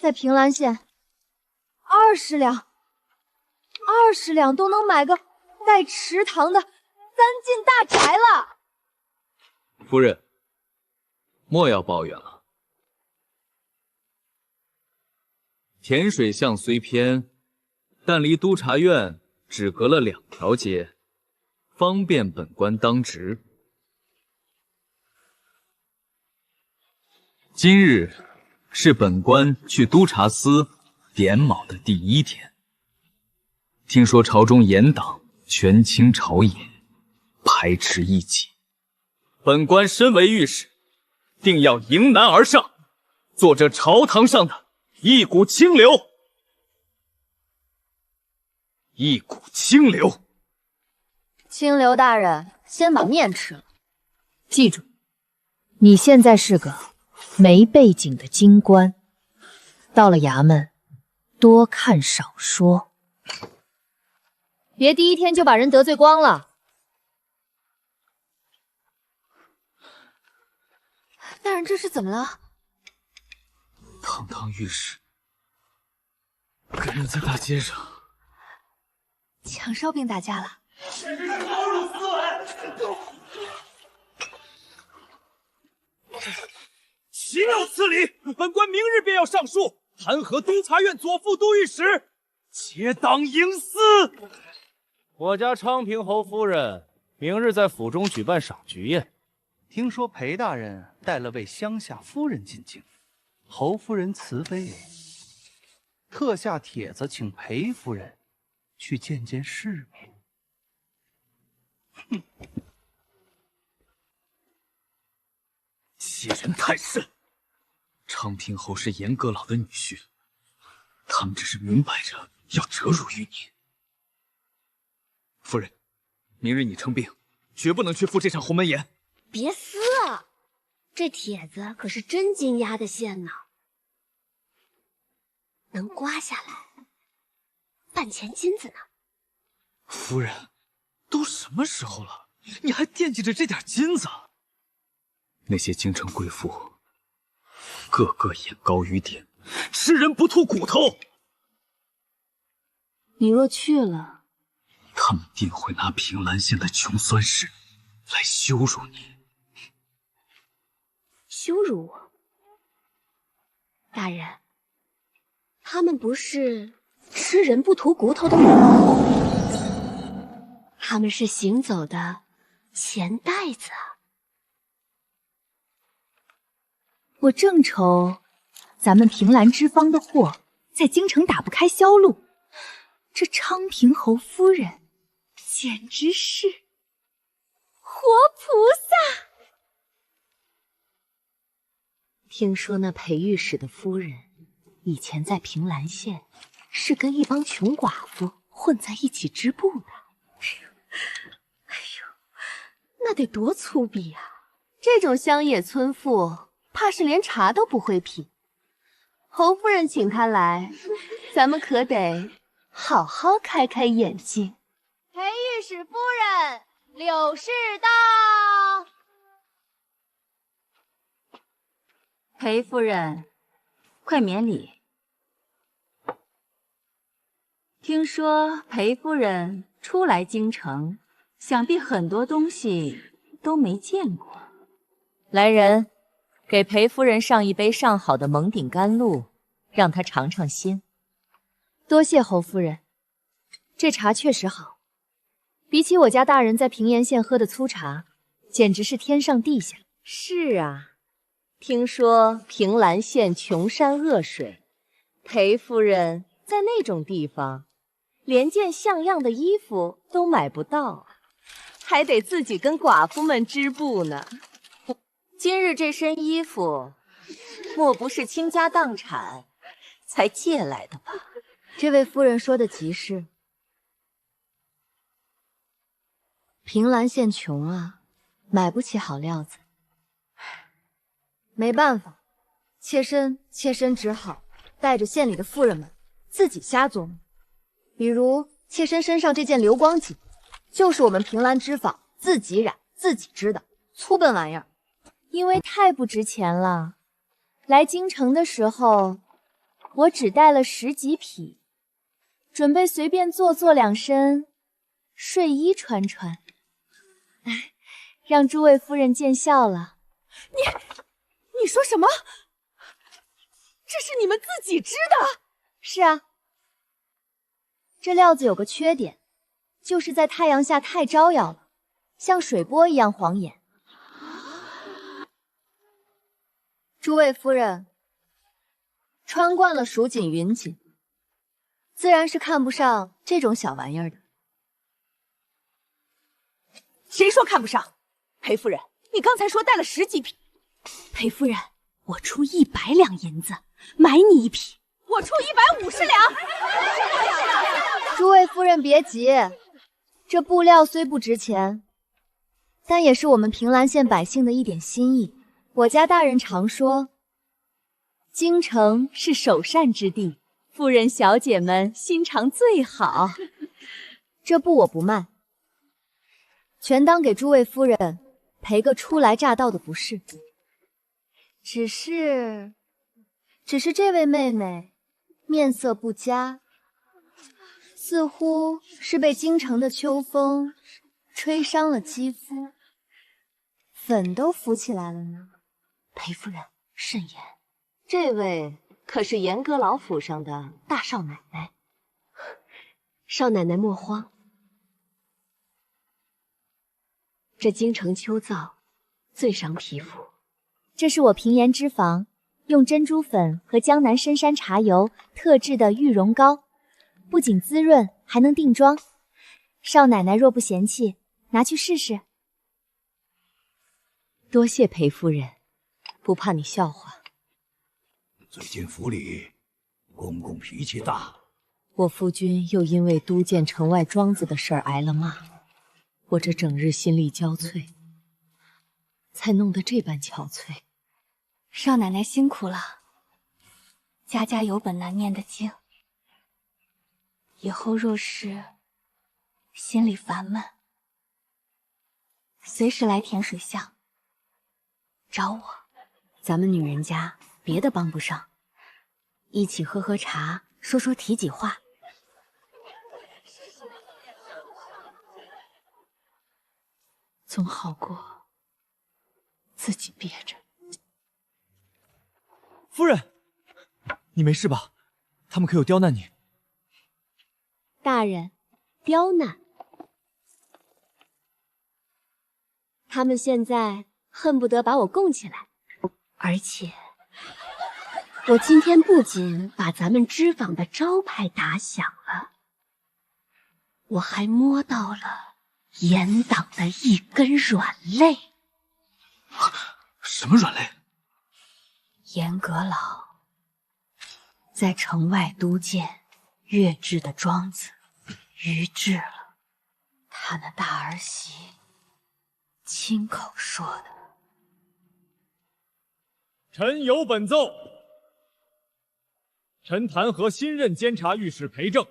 在平兰县，20两，20两都能买个带池塘的3进大宅了。夫人，莫要抱怨了。甜水巷虽偏，但离督察院只隔了2条街，方便本官当值。今日是本官去督察司点卯的第1天。听说朝中严党权倾朝野，排斥异己。本官身为御史，定要迎难而上，做这朝堂上的一股清流。一股清流。清流大人，先把面吃了。记住，你现在是个没背景的京官，到了衙门，多看少说，别第1天就把人得罪光了。大人，这是怎么了？堂堂御史，跟人在大街上抢烧饼打架了。简直是侮辱斯文！岂有此理！本官明日便要上书，弹劾督察院左副都御史，结党营私。我家昌平侯夫人明日在府中举办赏菊宴，听说裴大人带了位乡下夫人进京，侯夫人慈悲，特下帖子请裴夫人去见见世面。哼，欺人太甚！昌平侯是严阁老的女婿，他们这是明摆着要折辱于你。夫人，明日你称病，绝不能去赴这场鸿门宴。别撕啊！这帖子可是真金压的线呢，能刮下来半钱金子呢。夫人，都什么时候了，你还惦记着这点金子？那些京城贵妇，个个眼高于天，吃人不吐骨头。你若去了，他们定会拿平兰县的穷酸事来羞辱你。羞辱我？大人，他们不是吃人不吐骨头的人，他们是行走的钱袋子啊！我正愁咱们平兰之方的货在京城打不开销路，这昌平侯夫人简直是活菩萨。听说那裴御史的夫人以前在平兰县是跟一帮穷寡妇混在一起织布的。哎呦，那得多粗鄙啊！这种乡野村妇，怕是连茶都不会品。侯夫人请她来，咱们可得好好开开眼睛。裴御史夫人，柳氏到。裴夫人，快免礼。听说裴夫人初来京城，想必很多东西都没见过。来人，给裴夫人上一杯上好的蒙顶甘露，让她尝尝鲜。多谢侯夫人，这茶确实好，比起我家大人在平原县喝的粗茶，简直是天上地下。是啊。听说平兰县穷山恶水，裴夫人在那种地方，连件像样的衣服都买不到，还得自己跟寡妇们织布呢。今日这身衣服，莫不是倾家荡产才借来的吧？这位夫人说的极是。平兰县穷啊，买不起好料子。没办法，妾身只好带着县里的妇人们自己瞎琢磨。比如妾身身上这件流光锦，就是我们平兰织坊自己染自己织的粗笨玩意儿，因为太不值钱了，来京城的时候，我只带了10几匹，准备随便做2身睡衣穿穿。哎，让诸位夫人见笑了。你说什么？这是你们自己织的？是啊，这料子有个缺点，就是在太阳下太招摇了，像水波一样晃眼。诸位夫人穿惯了蜀锦、云锦，自然是看不上这种小玩意儿的。谁说看不上？裴夫人，你刚才说带了10几匹。裴夫人，我出100两银子买你1匹，我出150两。诸位夫人别急，这布料虽不值钱，但也是我们平兰县百姓的一点心意。我家大人常说，京城是首善之地，夫人小姐们心肠最好。这布我不卖，全当给诸位夫人赔个初来乍到的不是。只是这位妹妹面色不佳，似乎是被京城的秋风吹伤了肌肤，粉都浮起来了呢。裴夫人慎言，这位可是严阁老府上的大少奶奶。少奶奶莫慌，这京城秋燥最伤皮肤。这是我平颜脂肪用珍珠粉和江南深山茶油特制的玉容膏，不仅滋润，还能定妆。少奶奶若不嫌弃，拿去试试。多谢裴夫人，不怕你笑话。最近府里公公脾气大，我夫君又因为督建城外庄子的事儿挨了骂，我这整日心力交瘁，才弄得这般憔悴。少奶奶辛苦了，家家有本难念的经。以后若是心里烦闷，随时来甜水巷找我。咱们女人家别的帮不上，一起喝喝茶，说说体己话。总好过自己憋着。夫人，你没事吧？他们可有刁难你？大人，刁难？他们现在恨不得把我供起来，而且我今天不仅把咱们织坊的招牌打响了，我还摸到了严党的一根软肋。什么软肋？严阁老在城外督建月制的庄子逾制了，他那大儿媳亲口说的。臣有本奏，臣弹劾新任监察御史裴正，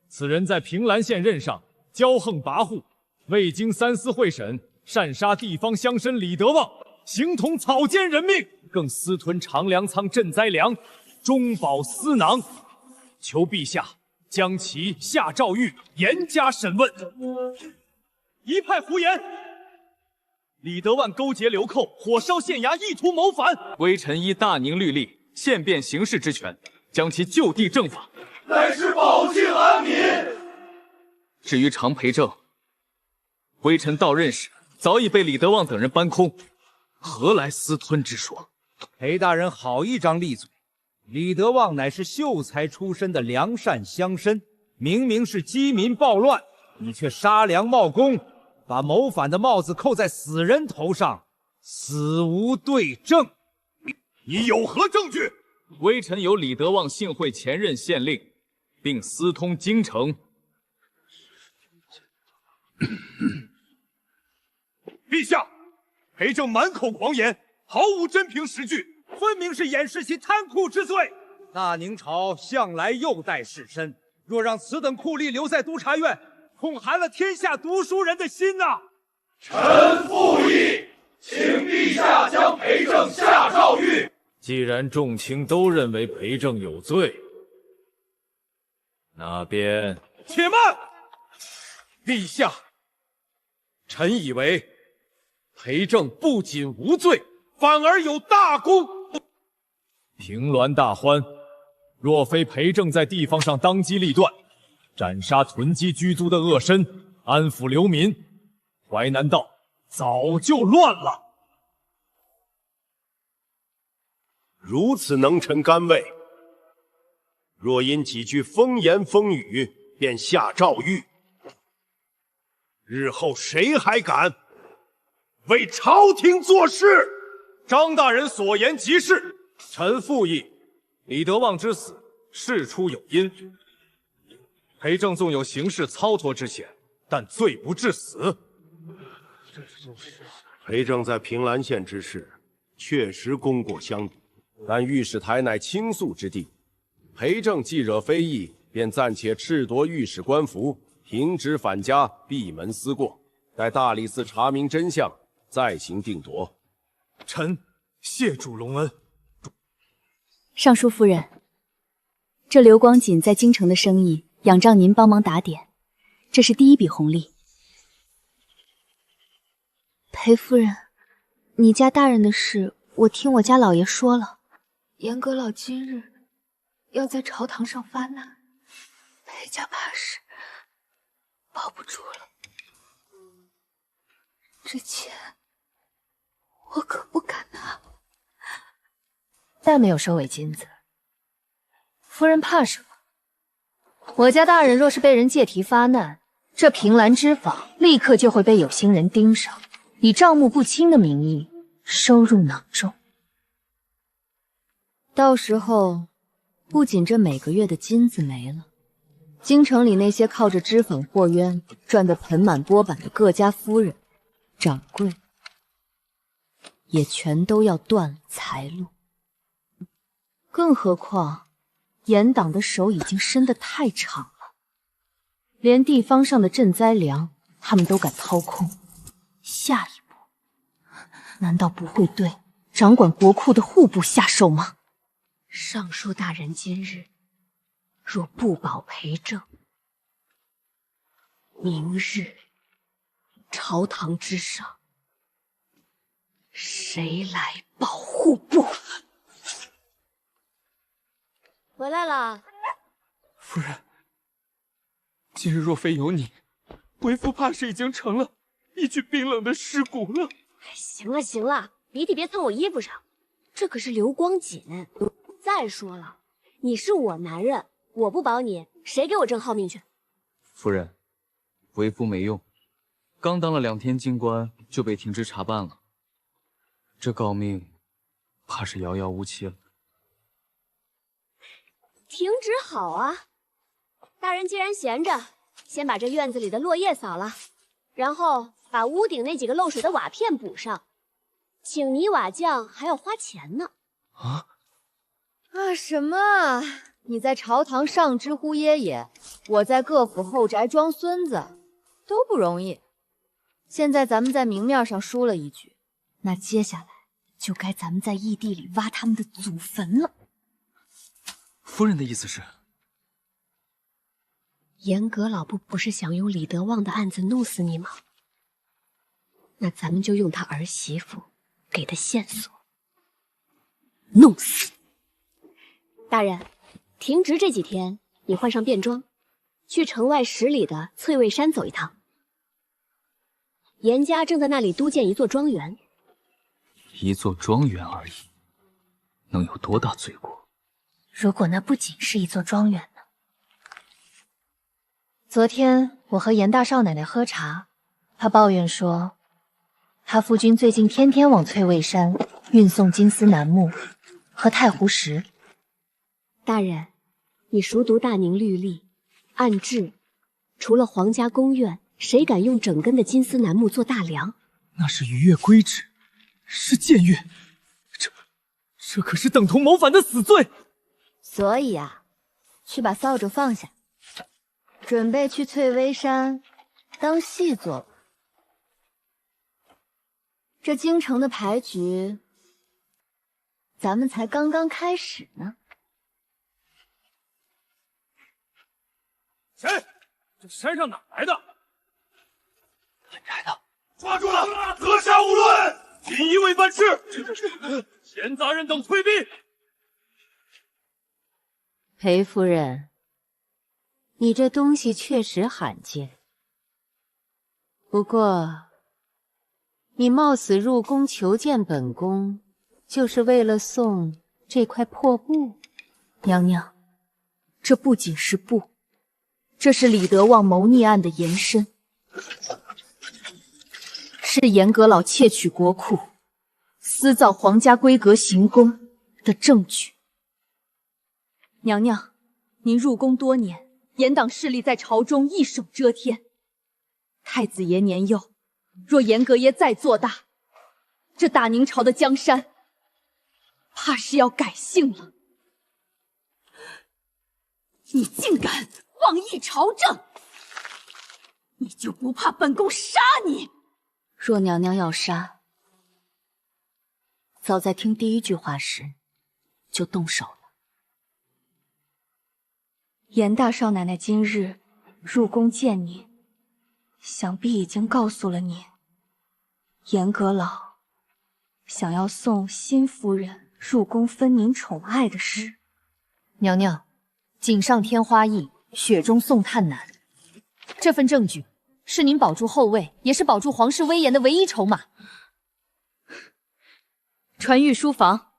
此人在平兰县任上骄横跋扈，未经三司会审，擅杀地方乡绅李德旺，形同草菅人命，更私吞长粮仓赈灾粮，中饱私囊，求陛下将其下诏狱，严加审问。一派胡言！李德万勾结流寇，火烧县衙，意图谋反。微臣依大宁律例，宪变刑事之权，将其就地正法，乃是保境安民。至于常培正，微臣到任时早已被李德旺等人搬空，何来私吞之说？裴大人好一张利嘴！李德旺乃是秀才出身的良善乡绅，明明是饥民暴乱，你却杀良冒功，把谋反的帽子扣在死人头上，死无对证。你有何证据？微臣有李德旺幸会前任县令，并私通京城。陛下，裴正满口狂言，毫无真凭实据，分明是掩饰其贪酷之罪。大宁朝向来优待士绅，若让此等酷吏留在督察院，恐寒了天下读书人的心呐！臣附议。请陛下将裴正下诏狱。既然众卿都认为裴正有罪，那便且慢，陛下，臣以为裴正不仅无罪，反而有大功。平鸾大欢，若非裴正在地方上当机立断，斩杀囤积居租的恶绅，安抚流民，淮南道早就乱了。如此能臣甘位，若因几句风言风语便下诏狱，日后谁还敢为朝廷做事？张大人所言极是，臣附议。李德旺之死，事出有因。裴正纵有行事操脱之嫌，但罪不至死。裴正在平兰县之事，确实功过相抵。但御史台乃倾诉之地，裴正既惹非议，便暂且褫夺御史官服，停职返家，闭门思过，待大理寺查明真相，再行定夺。臣谢主隆恩。尚书夫人，这刘光锦在京城的生意，仰仗您帮忙打点，这是第一笔红利。裴夫人，你家大人的事，我听我家老爷说了。严阁老今日要在朝堂上发难，裴家怕是保不住了。这钱我可不敢拿。但没有收伪金子，夫人怕什么？我家大人若是被人借题发难，这平兰之坊立刻就会被有心人盯上，以账目不清的名义收入囊中。到时候，不仅这每个月的金子没了，京城里那些靠着脂粉货冤赚得盆满钵满的各家夫人、掌柜，也全都要断了财路。更何况，严党的手已经伸得太长了，连地方上的赈灾粮，他们都敢操控。下一步，难道不会对掌管国库的户部下手吗？尚书大人今日若不保裴正，明日朝堂之上，谁来保户部？回来了，夫人，今日若非有你，为夫怕是已经成了一具冰冷的尸骨了。行了行了，鼻涕别蹭我衣服上，这可是刘光锦。再说了，你是我男人，我不保你，谁给我挣耗命去？夫人，为夫没用，刚当了2天京官就被停职查办了，这诰命怕是遥遥无期了。停职好啊，大人既然闲着，先把这院子里的落叶扫了，然后把屋顶那几个漏水的瓦片补上，请泥瓦匠还要花钱呢。什么？你在朝堂上知乎爷爷，我在各府后宅装孙子，都不容易。现在咱们在明面上输了一局，那接下来就该咱们在异地里挖他们的祖坟了。夫人的意思是，严阁老部不是想用李德旺的案子弄死你吗？那咱们就用他儿媳妇给的线索弄死。大人，停职这几天，你换上便装，去城外10里的翠蔚山走一趟。严家正在那里督建一座庄园。一座庄园而已，能有多大罪过？如果那不仅是一座庄园呢？昨天我和严大少奶奶喝茶，她抱怨说，她夫君最近天天往翠蔚山运送金丝楠木和太湖石。大人，你熟读大宁律例，按制，除了皇家宫苑，谁敢用整根的金丝楠木做大梁？那是逾越规制，是僭越，这可是等同谋反的死罪。所以啊，去把扫帚放下，准备去翠微山当细作吧。这京城的牌局，咱们才刚刚开始呢。谁？这山上哪来的？砍柴的，抓住了！阁下无论，锦衣卫办事。闲杂人等退避。裴夫人，你这东西确实罕见，不过，你冒死入宫求见本宫，就是为了送这块破布？娘娘，这不仅是布，这是李德旺谋逆案的延伸，是严阁老窃取国库、私造皇家规格行宫的证据。娘娘，您入宫多年，严党势力在朝中一手遮天。太子爷年幼，若严阁爷再做大，这大宁朝的江山，怕是要改姓了。你竟敢妄议朝政，你就不怕本宫杀你？若娘娘要杀，早在听第一句话时就动手了。严大少奶奶今日入宫见您，想必已经告诉了您，严阁老想要送新夫人入宫分您宠爱的事。娘娘，锦上添花易，雪中送炭难。这份证据是您保住后位，也是保住皇室威严的唯一筹码。传谕书房，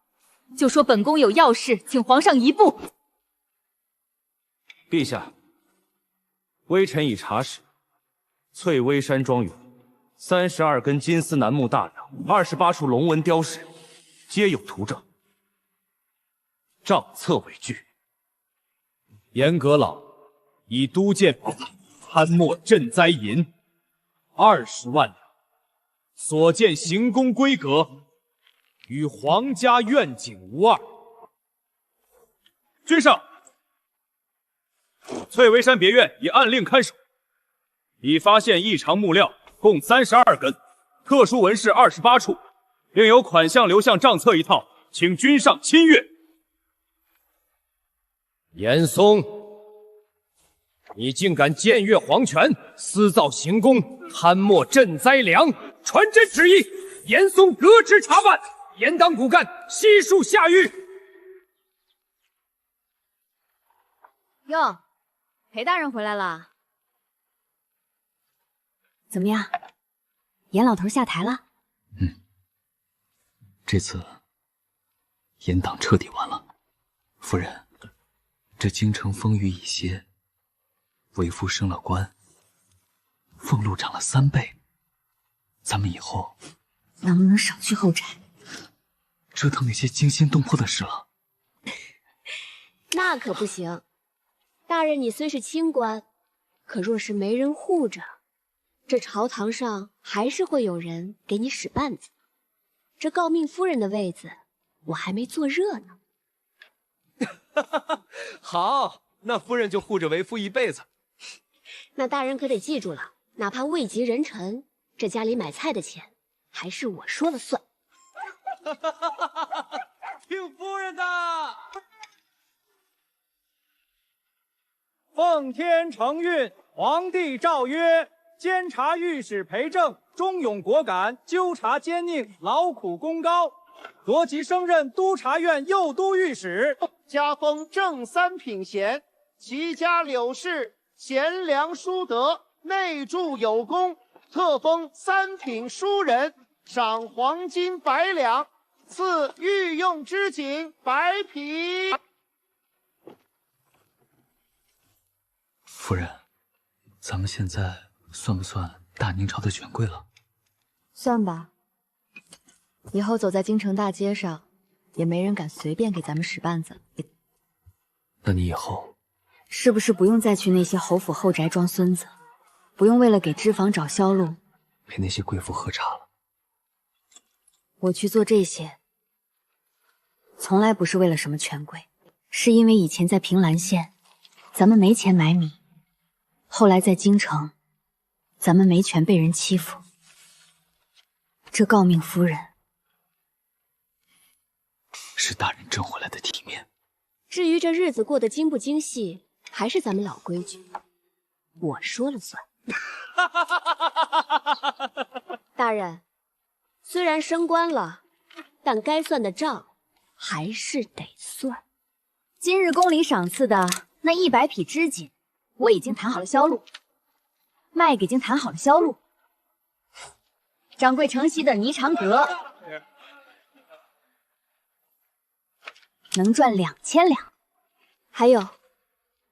就说本宫有要事，请皇上移步。陛下，微臣已查实，翠微山庄园32根金丝楠木大梁，28处龙纹雕饰，皆有图证，账册为据。严阁老以都监参没赈灾银20万两，所见行宫规格与皇家愿景无二。君上，翠微山别院已按令看守，已发现异常木料共32根，特殊纹饰28处，另有款项流向账册1套，请君上亲阅。严嵩，你竟敢僭越皇权，私造行宫，贪墨赈灾粮，传朕旨意，严嵩革职查办，严党骨干悉数下狱。哟，裴大人回来了，怎么样？严老头下台了？这次严党彻底完了。夫人，这京城风雨已歇，为夫升了官，俸禄涨了3倍，咱们以后能不能少去后宅，折腾那些惊心动魄的事了？那可不行。大人，你虽是清官，可若是没人护着，这朝堂上还是会有人给你使绊子。这诰命夫人的位子，我还没坐热呢。好，那夫人就护着为夫一辈子。那大人可得记住了，哪怕位极人臣，这家里买菜的钱还是我说了算。听夫人的。奉天承运，皇帝诏曰：监察御史裴正忠勇果敢，纠察奸佞，劳苦功高，夺其升任督察院右都御史，加封正3品衔，其家柳氏贤良淑德，内助有功，特封3品书人，赏黄金100两，赐御用织锦100匹。夫人，咱们现在算不算大宁朝的权贵了？算吧。以后走在京城大街上，也没人敢随便给咱们使绊子。那你以后是不是不用再去那些侯府后宅装孙子，不用为了给脂肪找销路陪那些贵妇喝茶了？我去做这些，从来不是为了什么权贵，是因为以前在平兰县，咱们没钱买米。后来在京城，咱们没权被人欺负，这诰命夫人是大人挣回来的体面。至于这日子过得精不精细，还是咱们老规矩，我说了算。大人，虽然升官了，但该算的账还是得算。今日宫里赏赐的那100匹织锦，我已经谈好了销路，卖给已经谈好了销路。掌柜承袭的霓裳阁能赚2000两。还有，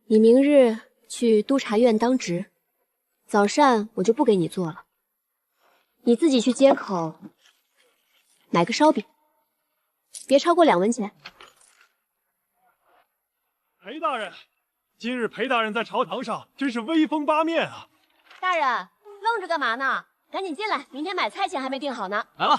你明日去督察院当值，早膳我就不给你做了，你自己去街口买个烧饼，别超过2文钱。裴大人，今日裴大人在朝堂上真是威风八面啊！大人，愣着干嘛呢？赶紧进来，明天买菜钱还没定好呢。来了。